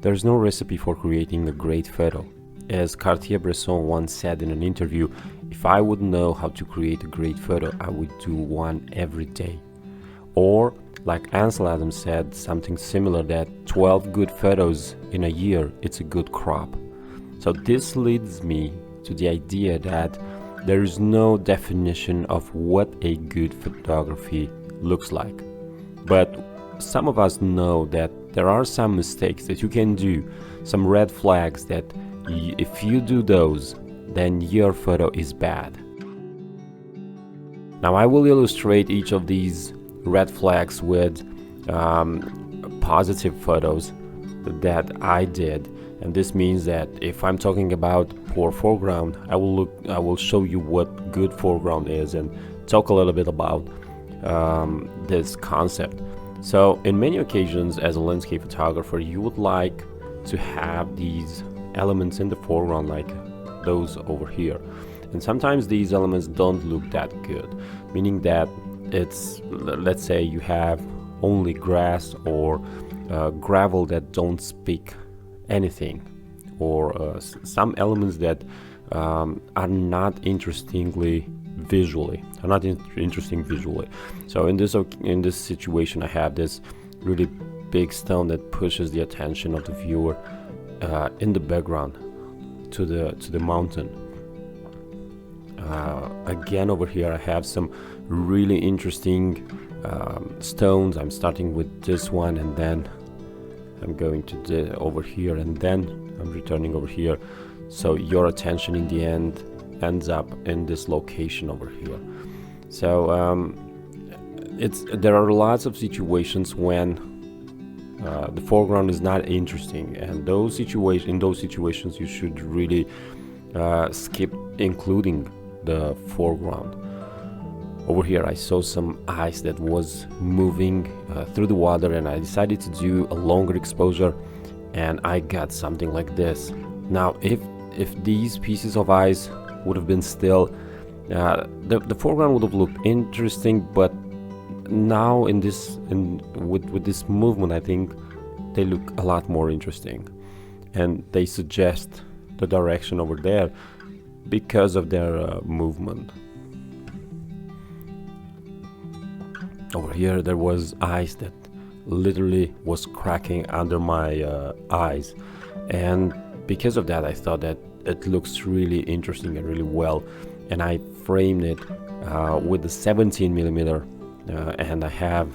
There's no recipe for creating a great photo. As Cartier-Bresson once said in an interview, if I would know how to create a great photo, I would do one every day. Or, like Ansel Adams said, something similar, that 12 good photos in a year, it's a good crop. So this leads me to the idea that there is no definition of what a good photography looks like. But some of us know that there are some mistakes that you can do, some red flags that if you do those, then your photo is bad. Now I will illustrate each of these red flags with positive photos that I did, and this means that if I'm talking about poor foreground, I will show you what good foreground is and talk a little bit about this concept. So in many occasions as a landscape photographer, you would like to have these elements in the foreground like those over here, and sometimes these elements don't look that good, meaning that it's, let's say you have only grass or gravel that don't speak anything, or some elements that are not interesting visually. So in this situation, I have this really big stone that pushes the attention of the viewer in the background to the mountain. Again, over here I have some really interesting stones. I'm starting with this one, and then I'm going to over here, and then I'm returning over here. So your attention in the end ends up in this location over here. So there are lots of situations when the foreground is not interesting, and in those situations you should really skip including the foreground. Over here I saw some ice that was moving through the water, and I decided to do a longer exposure, and I got something like this. Now if these pieces of ice would have been still, the foreground would have looked interesting, but now with this movement, I think they look a lot more interesting, and they suggest the direction over there because of their movement. Over here there was ice that literally was cracking under my eyes, and because of that I thought that it looks really interesting and really well, and I framed it with the 17mm, and I have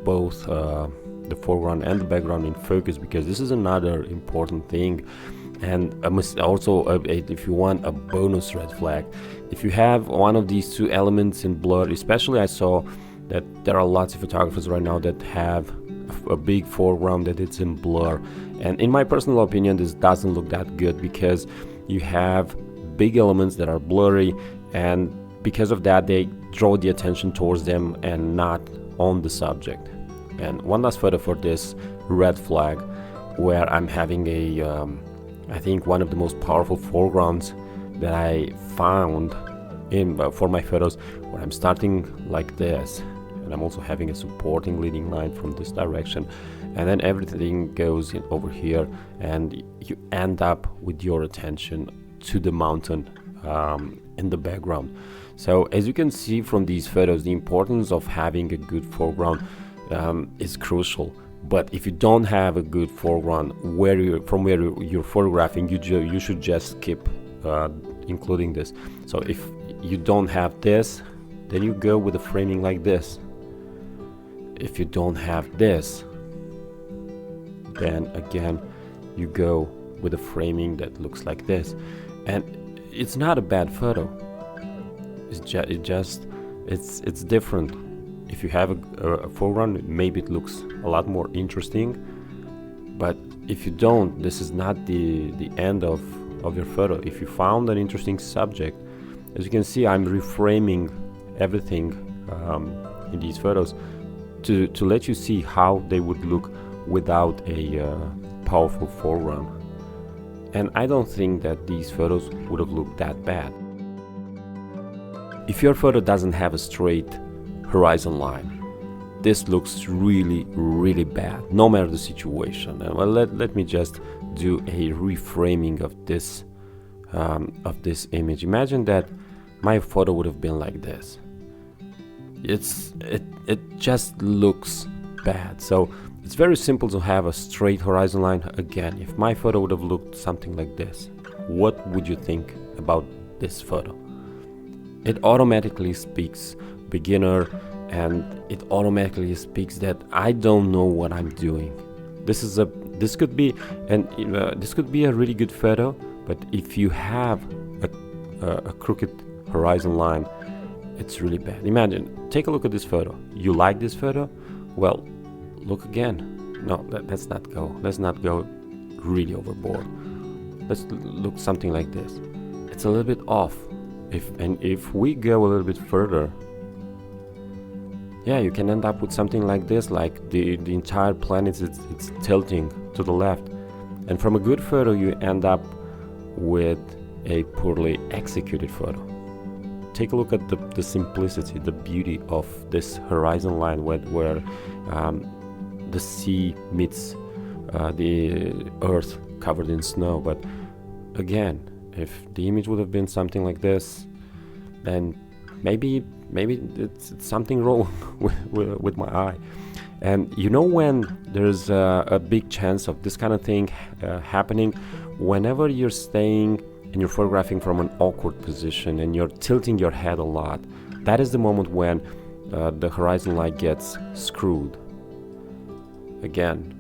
both the foreground and the background in focus, because this is another important thing. And I must also, if you want a bonus red flag, if you have one of these two elements in blur, especially I saw that there are lots of photographers right now that have a big foreground that it's in blur, and in my personal opinion this doesn't look that good, because you have big elements that are blurry, and because of that they draw the attention towards them and not on the subject. And one last photo for this red flag, where I'm having a I think one of the most powerful foregrounds that I found for my photos, where I'm starting like this, and I'm also having a supporting leading line from this direction, and then everything goes in over here, and you end up with your attention to the mountain in the background. So as you can see from these photos, the importance of having a good foreground is crucial. But if you don't have a good foreground from where you're photographing, you should just skip including this. So if you don't have this, then you go with a framing like this. If you don't have this, then again you go with a framing that looks like this. And it's not a bad photo, it's different. If you have a foreground, maybe it looks a lot more interesting, but if you don't, this is not the end of your photo. If you found an interesting subject, as you can see, I'm reframing everything in these photos to let you see how they would look without a powerful foreground. And I don't think that these photos would have looked that bad. If your photo doesn't have a straight horizon line, this looks really, really bad, no matter the situation. And well, let me just do a reframing of this image. Imagine that my photo would have been like this. It just looks bad. So it's very simple to have a straight horizon line. Again, if my photo would have looked something like this, what would you think about this photo? It automatically speaks beginner, and it automatically speaks that I don't know what I'm doing. This could be a really good photo, but if you have a crooked horizon line, it's really bad. Imagine, take a look at this photo. You like this photo? Well, look again. No, let's not go. Let's not go really overboard. Let's look something like this. It's a little bit off. If we go a little bit further, yeah, you can end up with something like this, like the entire planet it's tilting to the left. And from a good photo, you end up with a poorly executed photo. Take a look at the simplicity, the beauty of this horizon line where the sea meets the earth covered in snow. But again, if the image would have been something like this, then maybe it's something wrong with my eye. And you know, when there's a big chance of this kind of thing happening, whenever you're staying and you're photographing from an awkward position and you're tilting your head a lot, that is the moment when the horizon line gets screwed. Again,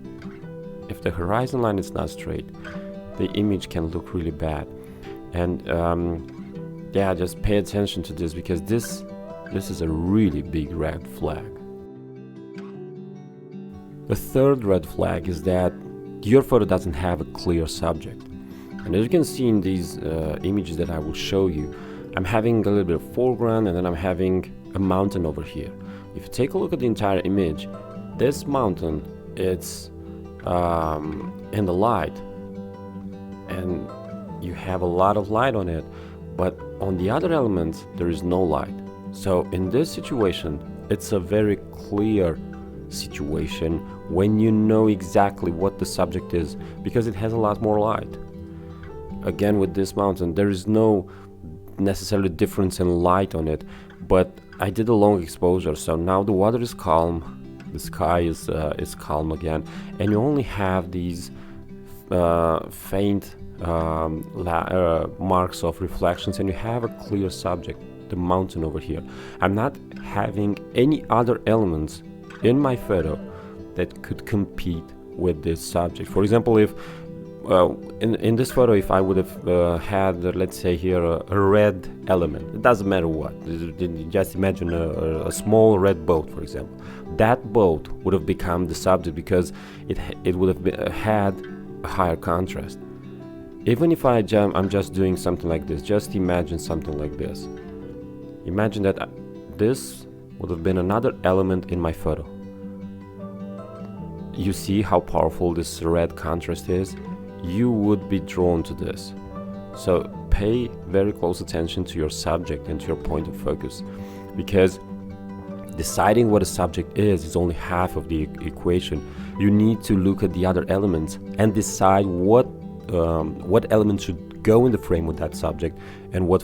if the horizon line is not straight, the image can look really bad. And yeah, just pay attention to this, because this is a really big red flag. The third red flag is that your photo doesn't have a clear subject. And as you can see in these images that I will show you, I'm having a little bit of foreground, and then I'm having a mountain over here. If you take a look at the entire image, this mountain, it's in the light, and you have a lot of light on it, but on the other elements there is no light. So in this situation, it's a very clear situation when you know exactly what the subject is, because it has a lot more light. Again, with this mountain, there is no necessarily difference in light on it, but I did a long exposure, so now the water is calm, the sky is calm again, and you only have these faint marks of reflections, and you have a clear subject, the mountain over here. I'm not having any other elements in my photo that could compete with this subject. For example, if in this photo, if I would have had, let's say here, a red element, it doesn't matter what, just imagine a small red boat, for example. That boat would have become the subject because it would have had a higher contrast. Even if I'm just doing something like this, just imagine something like this. Imagine that this would have been another element in my photo. You see how powerful this red contrast is? You would be drawn to this. So pay very close attention to your subject and to your point of focus, because deciding what a subject is only half of the equation. You need to look at the other elements and decide what elements should go in the frame with that subject, and what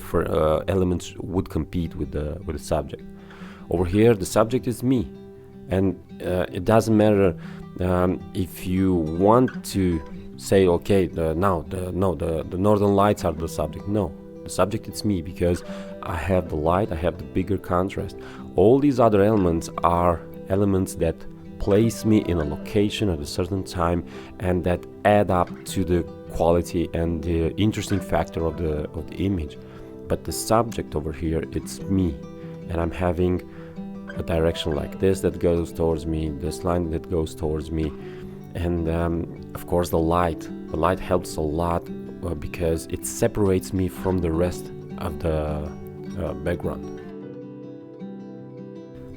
elements would compete with the subject. Over here, the subject is me, and it doesn't matter if you want to say, okay, the northern lights are the subject. No, the subject is me, because I have the light, I have the bigger contrast. All these other elements are elements that place me in a location at a certain time, and that add up to the quality and the interesting factor of the image. But the subject over here, it's me, and I'm having a direction like this that goes towards me, this line that goes towards me, and of course the light helps a lot because it separates me from the rest of the background.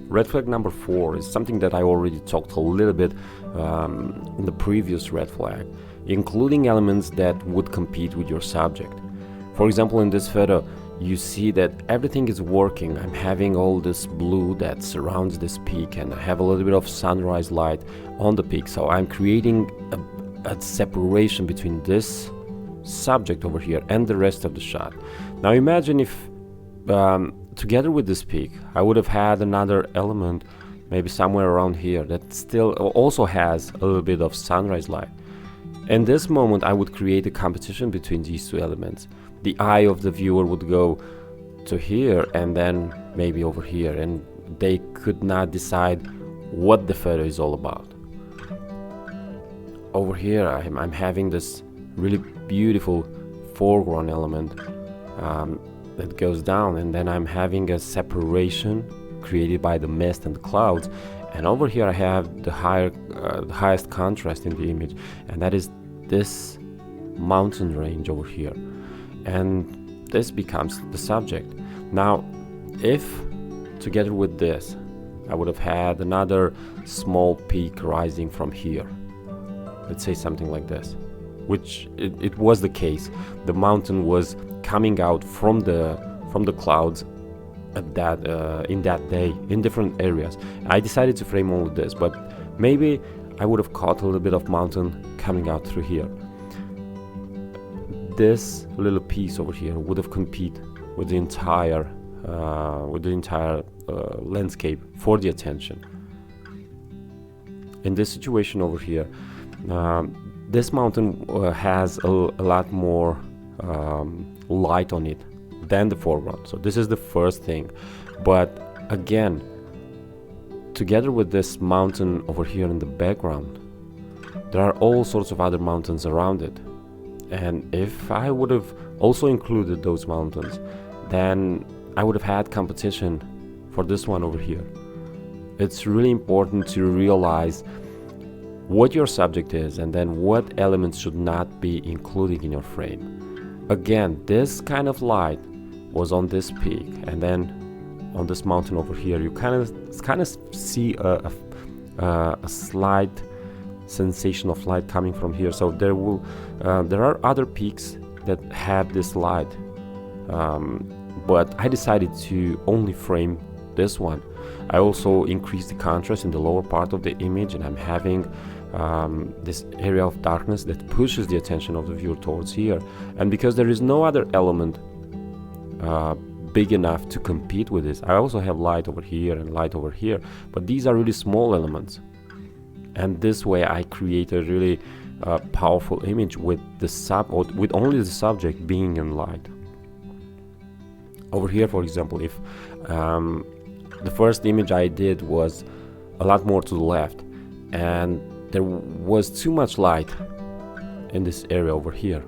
Red flag number 4 is something that I already talked a little bit in the previous red flag, including elements that would compete with your subject. For example, in this photo, you see that everything is working. I'm having all this blue that surrounds this peak, and I have a little bit of sunrise light on the peak, so I'm creating a separation between this subject over here and the rest of the shot. Now imagine if together with this peak I would have had another element, maybe somewhere around here, that still also has a little bit of sunrise light. In this moment I would create a competition between these two elements. The eye of the viewer would go to here and then maybe over here, and they could not decide what the photo is all about. Over here I'm having this really beautiful foreground element that goes down, and then I'm having a separation created by the mist and the clouds, and over here I have the highest contrast in the image, and that is this mountain range over here, and this becomes the subject. Now if together with this I would have had another small peak rising from here, let's say something like this, which it was the case. The mountain was coming out from the clouds at that in that day in different areas. I decided to frame only this, but maybe I would have caught a little bit of mountain coming out through here. This little piece over here would have competed with the entire landscape for the attention. In this situation over here, this mountain has a lot more light on it than the foreground, so this is the first thing. But again, together with this mountain over here in the background, there are all sorts of other mountains around it, and if I would have also included those mountains, then I would have had competition for this one over here. It's really important to realize what your subject is and then what elements should not be included in your frame. Again, this kind of light was on this peak, and then on this mountain over here you kind of see a slight sensation of light coming from here. So there are other peaks that have this light, but I decided to only frame this one. I also increased the contrast in the lower part of the image, and I'm having this area of darkness that pushes the attention of the viewer towards here. And because there is no other element big enough to compete with this, I also have light over here and light over here, but these are really small elements, and this way I create a really powerful image with with only the subject being in light. Over here, for example, if the first image I did was a lot more to the left, and there was too much light in this area over here,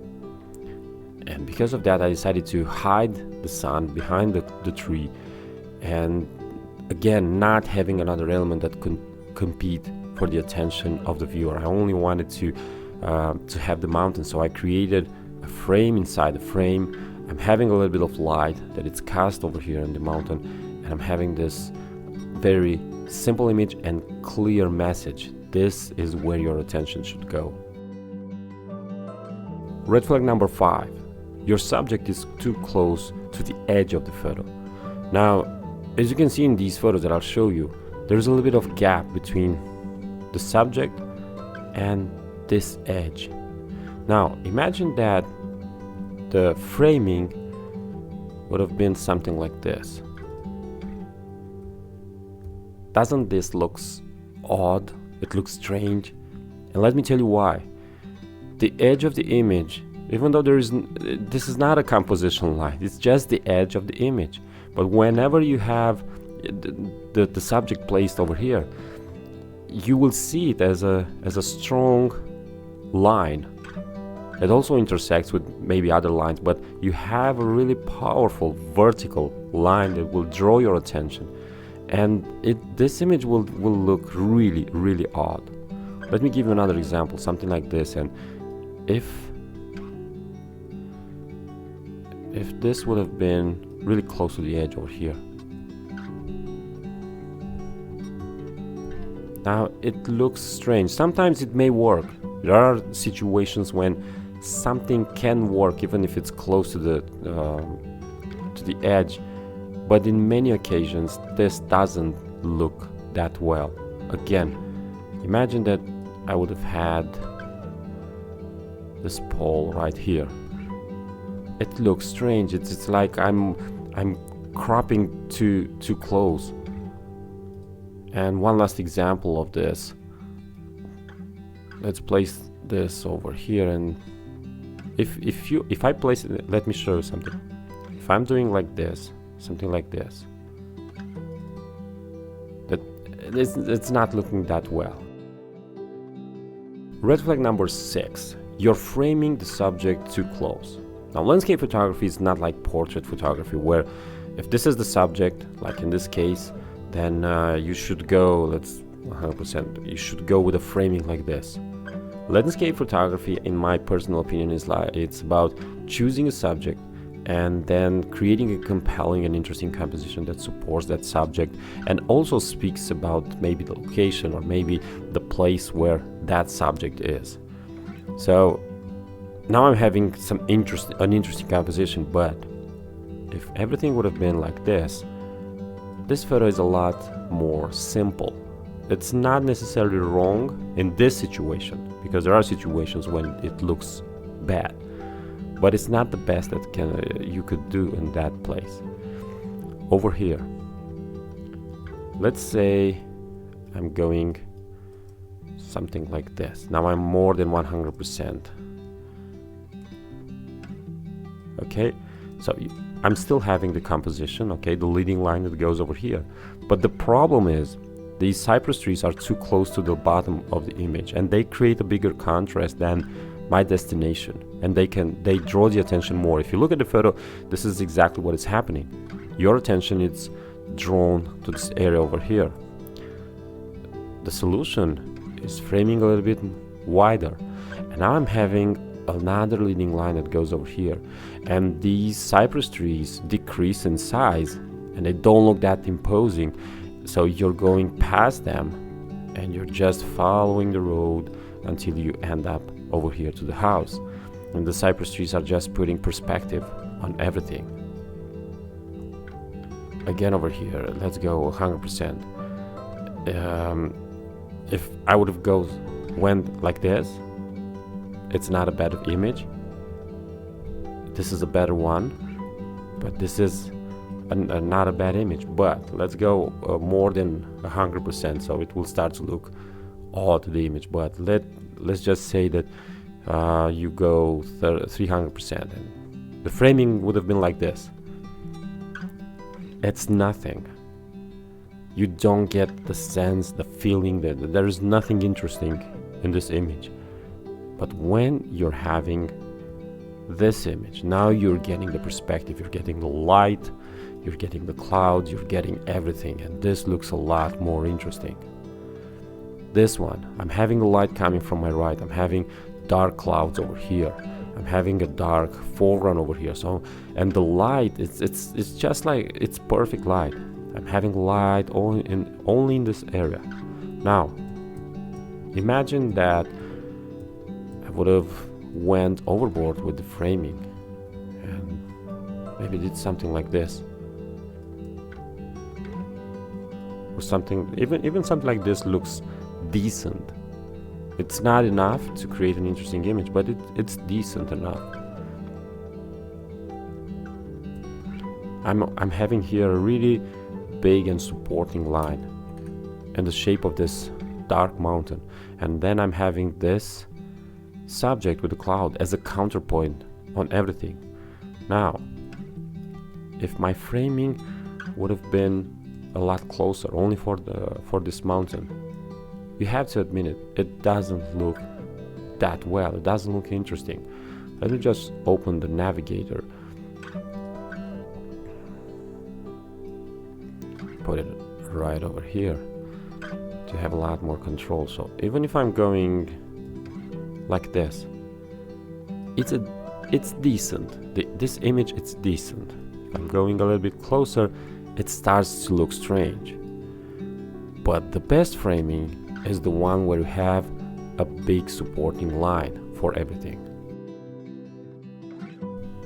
and because of that I decided to hide the sun behind the tree, and again, not having another element that could compete for the attention of the viewer. I only wanted to have the mountain, so I created a frame inside the frame. I'm having a little bit of light that it's cast over here in the mountain, and I'm having this very simple image and clear message. This is where your attention should go. Red flag number 5. Your subject is too close to the edge of the photo. Now, as you can see in these photos that I'll show you, there's a little bit of gap between the subject and this edge. Now, imagine that the framing would have been something like this. Doesn't this look odd? It looks strange, and let me tell you why. The edge of the image, even though this is not a composition line, it's just the edge of the image. But whenever you have the subject placed over here, you will see it as a strong line. It also intersects with maybe other lines, but you have a really powerful vertical line that will draw your attention, and this image will look really, really odd. Let me give you another example, something like this. And if this would have been really close to the edge over here, now it looks strange. Sometimes it may work. There are situations when something can work even if it's close to to the edge, but in many occasions this doesn't look that well. Again, imagine that I would have had this pole right here. It looks strange. It's like I'm cropping too close. And one last example of this. Let's place this over here, and if I place it, let me show you something. If I'm doing like this, something like this, it's not looking that well. Red flag number 6. You're framing the subject too close. Now, landscape photography is not like portrait photography, where if this is the subject, like in this case, then you should go, let's 100%, you should go with a framing like this. Landscape photography, in my personal opinion, is like, it's about choosing a subject and then creating a compelling and interesting composition that supports that subject and also speaks about maybe the location or maybe the place where that subject is. So now I'm having an interesting composition, but if everything would have been like this photo is a lot more simple. It's not necessarily wrong in this situation, because there are situations when it looks bad, but it's not the best that you could do in that place. Over here, let's say I'm going something like this. Now I'm more than 100%. Okay, so I'm still having the composition, okay, the leading line that goes over here. But the problem is these cypress trees are too close to the bottom of the image, and they create a bigger contrast than my destination, and they draw the attention more. If you look at the photo, this is exactly what is happening. Your attention is drawn to this area over here. The solution is framing a little bit wider, and now I'm having another leading line that goes over here, and these cypress trees decrease in size and they don't look that imposing, so you're going past them and you're just following the road until you end up over here to the house, and the cypress trees are just putting perspective on everything. Again, over here, let's go 100%. If I would have went like this, it's not a bad image. This is a better one, but this is not a bad image. But let's go more than 100%, so it will start to look odd, the image. But let's just say that you go 300%, and the framing would have been like this. It's nothing. You don't get the sense, the feeling that there is nothing interesting in this image. But when you're having this image, now you're getting the perspective, you're getting the light, you're getting the clouds, you're getting everything, and this looks a lot more interesting. This one, I'm having the light coming from my right, I'm having dark clouds over here, I'm having a dark foreground over here. So, and the light, it's just like, it's perfect light. I'm having light only in this area. Now, imagine that I would have went overboard with the framing and maybe did something like this, or something. Even something like this looks decent. It's not enough to create an interesting image, but it's decent enough. I'm having here a really big and supporting line in the shape of this dark mountain, and then I'm having this subject with the cloud as a counterpoint on everything. Now, if my framing would have been a lot closer only for this mountain, you have to admit it doesn't look that well, it doesn't look interesting. Let me just open the navigator, put it right over here to have a lot more control. So even if I'm going like this, it's decent. This image, it's decent. If I'm going a little bit closer, it starts to look strange. But the best framing is the one where you have a big supporting line for everything.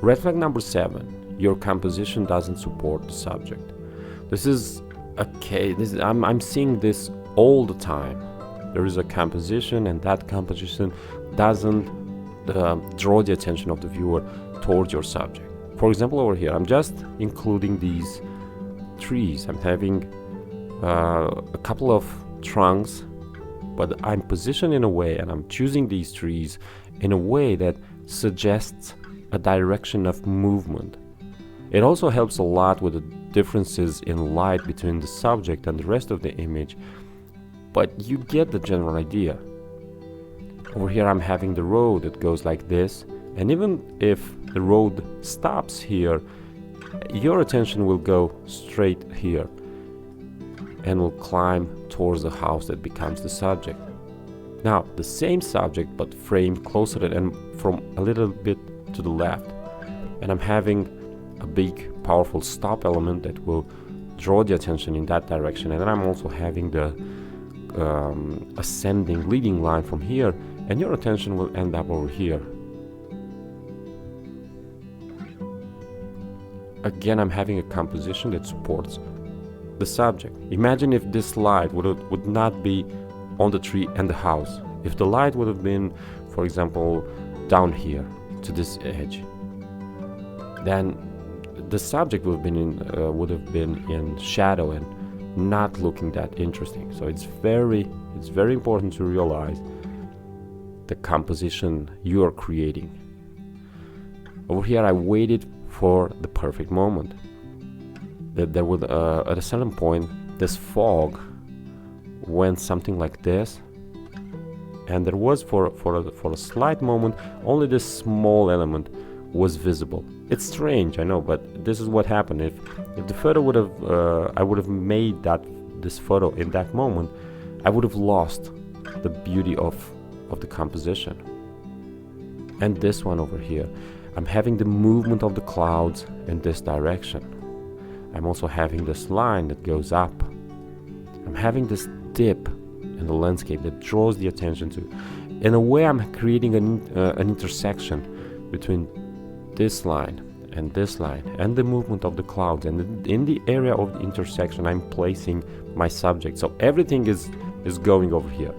Red flag number 7. your composition doesn't support the subject. This is okay. I'm seeing this all the time. There is a composition, and that composition doesn't draw the attention of the viewer towards your subject. For example, over here, I'm just including these trees. I'm having a couple of trunks, but I'm positioned in a way, and I'm choosing these trees in a way that suggests a direction of movement. It also helps a lot with the differences in light between the subject and the rest of the image, but you get the general idea. Over here I'm having the road that goes like this, and even if the road stops here, your attention will go straight here and will climb towards the house that becomes the subject. Now, the same subject but framed closer and from a little bit to the left. And I'm having a big, powerful stop element that will draw the attention in that direction. And then I'm also having the ascending, leading line from here, and your attention will end up over here. Again, I'm having a composition that supports the subject. Imagine if this light would not be on the tree and the house. If the light would have been, for example, down here to this edge, then the subject would have been in shadow and not looking that interesting. So it's very important to realize the composition you are creating. Over here, I waited for the perfect moment. That there would, at a certain point, this fog went something like this, and there was for a slight moment only this small element was visible. It's strange, I know, but this is what happened. If the photo would have I would have made this photo in that moment, I would have lost the beauty of the composition. And this one over here, I'm having the movement of the clouds in this direction. I'm also having this line that goes up. I'm having this dip in the landscape that draws the attention to. In a way, I'm creating an intersection between this line and the movement of the clouds, and in the area of the intersection I'm placing my subject. So everything is going over here.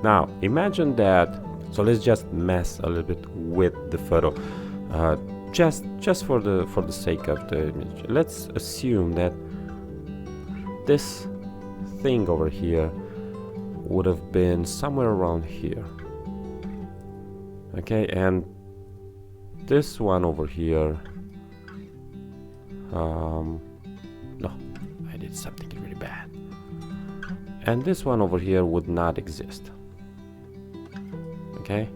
Now imagine that, so let's just mess a little bit with the photo, just for the sake of the image. Let's assume that this thing over here would have been somewhere around here, okay, and this one over here, no, I did something really bad, and this one over here would not exist, okay,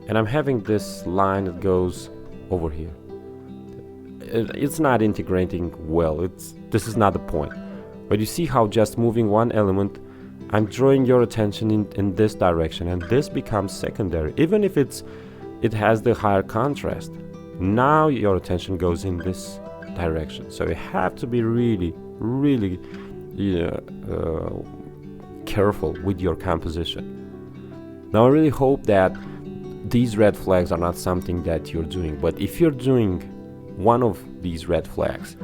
and I'm having this line that goes over here. It's not integrating well. This is not the point, but you see how just moving one element, I'm drawing your attention in this direction, and this becomes secondary, even if it has the higher contrast. Now your attention goes in this direction, so you have to be really careful with your composition. Now I really hope that these red flags are not something that you're doing, but if you're doing one of these red flags,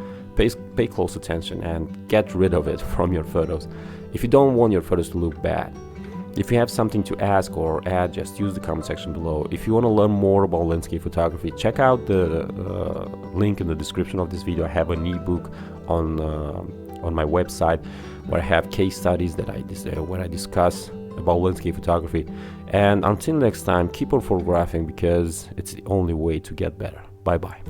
pay close attention and get rid of it from your photos if you don't want your photos to look bad. If you have something to ask or add, just use the comment section below. If you want to learn more about landscape photography, check out the link in the description of this video. I have an ebook on my website where I have case studies that where I discuss about landscape photography. And until next time, keep on photographing, because it's the only way to get better. Bye bye.